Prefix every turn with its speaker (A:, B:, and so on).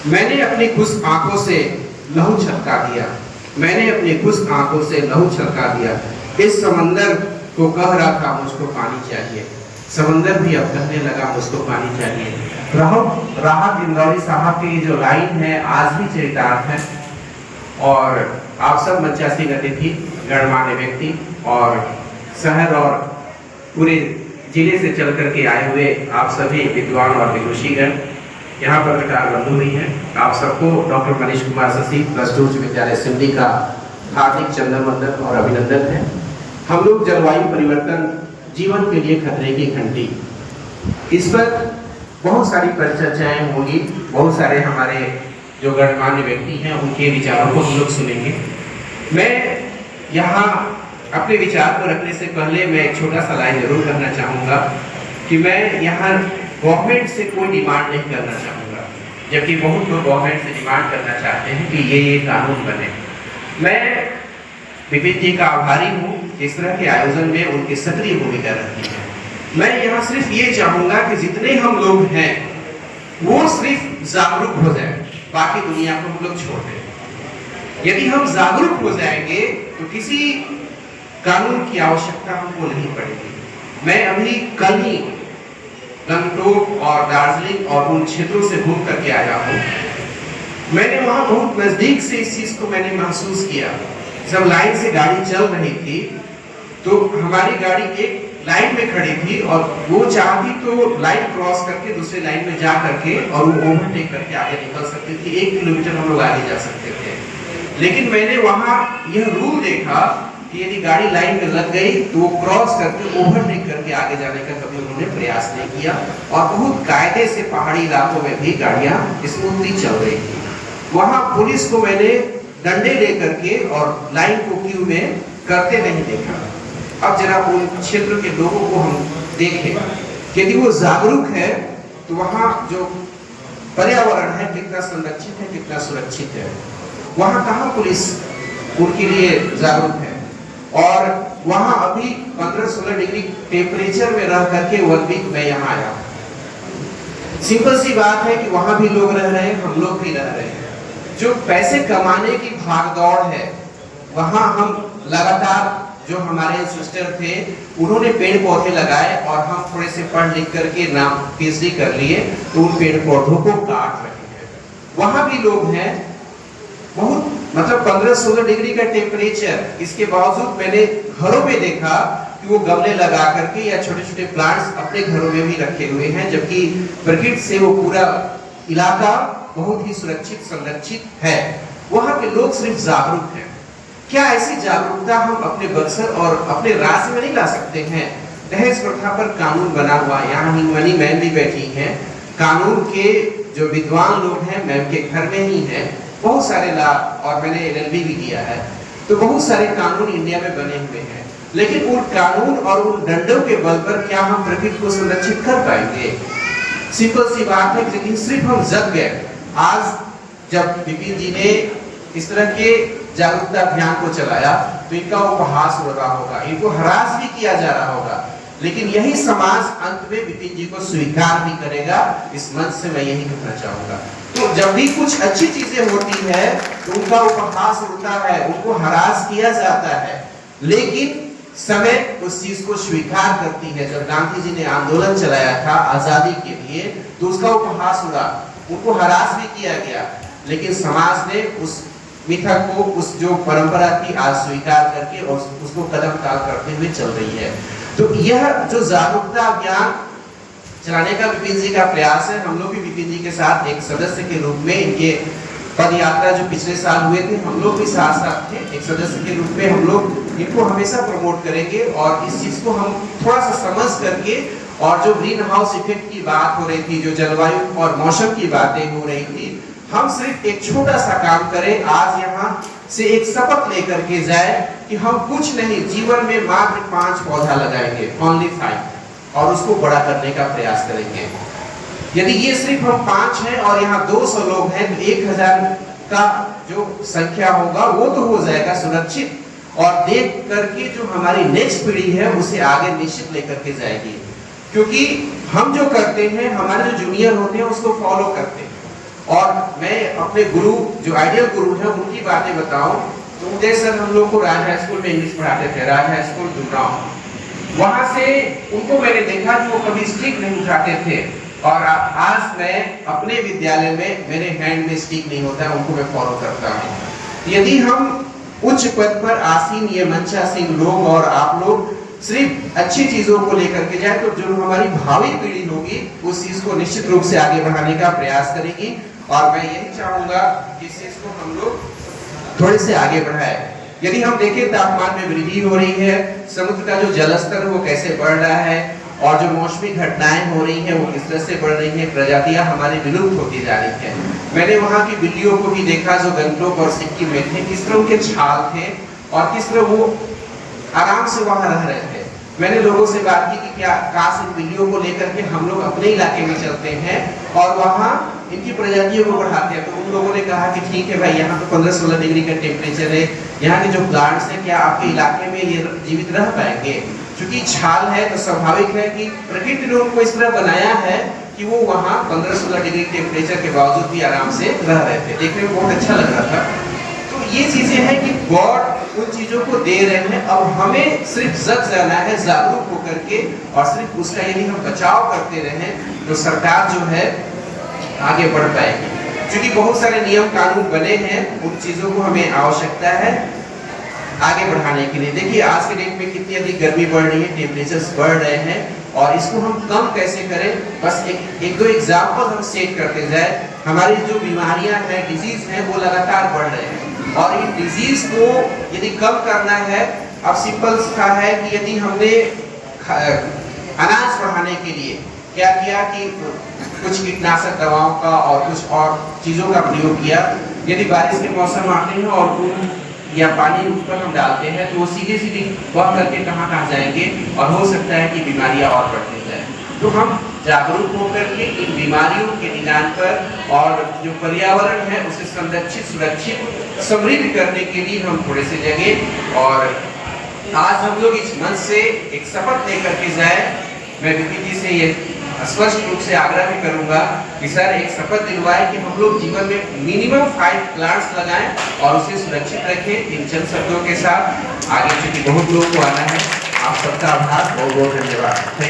A: मैंने अपनी खुश आंखों से लहू छलका दिया, मैंने अपनी खुश आंखों से लहू छलका दिया। इस समंदर को कह रहा था मुझको पानी चाहिए, समंदर भी अब कहने लगा मुझको पानी चाहिए। राहत इंदौरी साहब की जो लाइन है आज भी चरितार्थ है। और आप सब मंचासी अतिथि, गणमान्य व्यक्ति और शहर और पूरे जिले से चल करके आए हुए आप सभी विद्वान और विदुषीगण, यहाँ पत्रकार बंधु भी हैं, आप सबको डॉक्टर मनीष कुमार शशि प्लस 2 उच्च विद्यालय सिमली का हार्दिक चंदन वंदन और अभिनंदन है। हम लोग जलवायु परिवर्तन जीवन के लिए खतरे की घंटी, इस पर बहुत सारी परिचर्चाएं होंगी, बहुत सारे हमारे जो गणमान्य व्यक्ति हैं उनके विचारों को हम लोग सुनेंगे। मैं यहाँ अपने विचार को रखने से पहले मैं एक छोटा सा लाइन जरूर करना चाहूँगा कि मैं यहाँ गवर्नमेंट से कोई डिमांड नहीं करना चाहूँगा, जबकि बहुत लोग गवर्नमेंट से डिमांड करना चाहते हैं कि ये कानून बने। मैं विपिन जी का आभारी हूँ, इस तरह के आयोजन में उनकी सक्रिय भूमिका रहती है। मैं यहाँ सिर्फ ये चाहूँगा कि जितने हम लोग हैं वो सिर्फ जागरूक हो जाए, बाकी दुनिया को हम लोग छोड़ दें। यदि हम जागरूक हो जाएंगे तो किसी कानून की आवश्यकता हमको नहीं पड़ेगी। मैं अभी कल ही गंगटोक और दार्जिलिंग और उन क्षेत्रों से घूम करके आया हूँ। मैंने वहाँ बहुत नजदीक से इस चीज को मैंने महसूस किया। जब लाइन से गाड़ी चल रही थी तो हमारी गाड़ी एक लाइन में खड़ी थी और वो चाहती तो लाइन क्रॉस करके दूसरे लाइन में जा करके और वो ओवरटेक करके आगे निकल सकती थी, 1 किलोमीटर हम लोग आगे जा सकते थे। लेकिन मैंने वहाँ यह रूल देखा कि यदि गाड़ी लाइन में लग गई तो वो क्रॉस करके ओवरटेक करके आगे जाने का कभी उन्होंने प्रयास नहीं किया और बहुत कायदे से पहाड़ी इलाकों में भी गाड़ियां स्मूथली चल रही थी। वहां पुलिस को मैंने डंडे लेकर के और लाइन को क्यू में करते नहीं देखा। अब जरा उन क्षेत्र के लोगों को हम देखें, यदि वो जागरूक है तो वहाँ जो पर्यावरण है कितना संरक्षित है, कितना सुरक्षित है। वहाँ कहाँ पुलिस उनके लिए जागरूक है। और वहाँ अभी 15-16 डिग्री टेम्परेचर में रह करके 1 वीक में यहाँ आया। सिंपल सी बात है कि वहाँ भी लोग रह रहे हैं, हम लोग भी रह रहे हैं। जो पैसे कमाने की भागदौड़ है, वहाँ हम लगातार जो हमारे सिस्टर थे उन्होंने पेड़ पौधे लगाए और हम थोड़े से पढ़ लिख करके नाम PhD कर लिए तो उन पेड़ पौधों को काट रहे हैं। वहाँ भी लोग हैं, बहुत मतलब 15-16 डिग्री का टेम्परेचर, इसके बावजूद मैंने घरों में देखा कि वो गमले लगा करके या छोटे छोटे प्लांट्स अपने घरों में भी रखे हुए हैं, जबकि प्रकृति से वो पूरा इलाका बहुत ही सुरक्षित संरक्षित है। वहाँ के लोग सिर्फ जागरूक हैं। क्या ऐसी जागरूकता हम अपने बक्सर और अपने राज्य में नहीं ला सकते हैं? दहेज प्रथा पर कानून बना हुआ, यहाँ हिंगवनी मैम भी बैठी हैं, कानून के जो विद्वान लोग हैं मैम के घर में ही हैं, बहुत सारे ला, और मैंने LLB भी किया है, तो बहुत सारे कानून इंडिया में बने हुए हैं। लेकिन उन कानून और उन दंडों के बल पर क्या हम प्रकृति को संरक्षित कर पाएंगे? सिंपल सी बात है, लेकिन सिर्फ हम जग गए। आज जब विपिन जी ने इस तरह के जागरूकता अभियान को चलाया तो इनका उपहास हो रहा होगा, इनको हरास भी किया जा रहा होगा, लेकिन यही समाज अंत में विपिन जी को स्वीकार भी करेगा। इस मंच से मैं यही कहना चाहूंगा। तो जब भी कुछ अच्छी चीजें होती है तो उनका उपहास होता है, उनको हरास किया जाता है, लेकिन समय उस चीज को स्वीकार करती है। जब गांधी जी ने आंदोलन चलाया था आजादी के लिए तो उसका उपहास हुआ, उनको हरास भी किया गया, लेकिन समाज ने उस मिथक को, उस जो परंपरा की आज स्वीकार करके और उसको कदम ताल करते हुए चल रही है। तो यह जो जागरूकता अभियान चलाने का विपिन जी का प्रयास है, हम लोग भी विपिन जी के साथ एक सदस्य के रूप में, इनके पद यात्रा जो पिछले साल हुए थे हम लोग भी साथ साथ थे, एक सदस्य के रूप में हम लोग इनको हमेशा प्रमोट करेंगे और इस चीज को हम थोड़ा सा समझ करके, और जो ग्रीन हाउस इफेक्ट की बात हो रही थी, जो जलवायु और मौसम की बातें हो रही थी, हम सिर्फ एक छोटा सा काम करें। आज यहाँ से एक शपथ लेकर के जाए कि हम कुछ नहीं, जीवन में मात्र 5 पौधा लगाएंगे, ओनली 5, और उसको बड़ा करने का प्रयास करेंगे। यदि ये सिर्फ हम 5 हैं और यहाँ 200 लोग हैं तो 1000 का जो संख्या होगा वो तो हो जाएगा सुरक्षित, और देख करके जो हमारी नेक्स्ट पीढ़ी है उसे आगे निश्चित लेकर के जाएगी। क्योंकि हम जो करते हैं, हमारे जो जूनियर होते हैं उसको फॉलो करते हैं, और मैं अपने गुरु जो आइडियल गुरु हैं उनकी बातें बताऊं तो उदय सर हम लोग को राज हाई स्कूल में इंग्लिश पढ़ाते थे, राज हाई स्कूल डुमरांव। वहां से उनको मैंने देखा कि वो कभी स्टिक नहीं उठाते थे, और आज मैं अपने विद्यालय में मेरे हैंड में स्टिक नहीं होता है, उनको मैं फॉलो करता हूँ। यदि हम उच्च पद पर आसीन ये मंचासीन लोग और आप लोग सिर्फ अच्छी चीजों को लेकर के जाए, तो जो हमारी भावी पीढ़ी होगी उस चीज को निश्चित रूप से आगे बढ़ाने का प्रयास करेगी। और मैं यही चाहूंगा कि इस चीज को हम लोग थोड़े से आगे बढ़ाए। यदि हम देखें तापमान में वृद्धि हो रही है, समुद्र का जो जलस्तर वो कैसे बढ़ रहा है, और जो मौसमी घटनाएं हो रही हैं वो किस तरह से बढ़ रही हैं, प्रजातियां हमारी विलुप्त होती जा रही हैं। मैंने वहाँ की बिल्लियों को भी देखा जो गंगटोक और सिक्किम में थे, किस तरह उनके छाल थे और किस तरह वो आराम से वहाँ रह रहे थे। मैंने लोगों से बात की कि क्या काश इन बिल्लियों को लेकर के हम लोग अपने इलाके में चलते हैं और वहाँ इनकी प्रजातियों को बढ़ाते हैं। तो उन लोगों ने कहा कि ठीक है भाई, यहाँ तो 15-16 डिग्री का टेम्परेचर है, यहाँ के जो प्लांट्स हैं क्या आपके इलाके में ये जीवित रह पाएंगे? क्योंकि छाल है तो स्वाभाविक है कि प्रकृति ने उनको इस तरह बनाया है कि वो वहाँ 15-16 डिग्री टेम्परेचर के बावजूद भी आराम से रह रहे थे। देखने में बहुत अच्छा लग रहा था। तो ये चीजें हैं कि गॉड उन चीजों को दे रहे हैं, अब हमें सिर्फ जग जाना है जागरूक होकर के, और सिर्फ उसका यदि हम बचाव करते रहें तो सरकार जो है आगे बढ़ पाएगी। क्योंकि बहुत सारे नियम कानून बने हैं, उन चीजों को हमें आवश्यकता है आगे बढ़ाने के लिए। देखिए आज के डेट में कितनी अधिक गर्मी बढ़ रही है, टेम्परेचर्स बढ़ रहे हैं, और इसको हम कम कैसे करें, बस एक दो एग्जाम्पल हम सेट करते जाए। हमारी जो बीमारियां हैं, डिजीज हैं, वो लगातार बढ़ रहे हैं, और इन डिजीज को यदि कम करना है, अब सिंपल सा है कि यदि हमने अनाज बढ़ाने के लिए क्या किया कि कुछ कीटनाशक दवाओं का और कुछ और चीजों का प्रयोग किया। यदि बारिश के मौसम आते हैं और फूल या पानी ऊपर हम डालते हैं तो वो सीधे सीधे वह करके कहाँ जाएंगे, और हो सकता है कि बीमारियां और बढ़ती जाए। तो हम जागरूक होकर के इन बीमारियों के निदान पर और जो पर्यावरण है उसे संरक्षित, सुरक्षित, समृद्ध करने के लिए हम थोड़े से जगे, और आज हम लोग इस मंच से एक शपथ लेकर के जाए। मैं विपिन जी से ये स्पष्ट रूप से आग्रह भी करूंगा कि सर एक शपथ दिलवाए कि हम लोग जीवन में मिनिमम 5 प्लांट्स लगाएं और उसे सुरक्षित रखें। इन चंद शब्दों के साथ आगे चूंकि बहुत लोगों को आना है, आप सबका आभार, बहुत बहुत धन्यवाद। Thank you.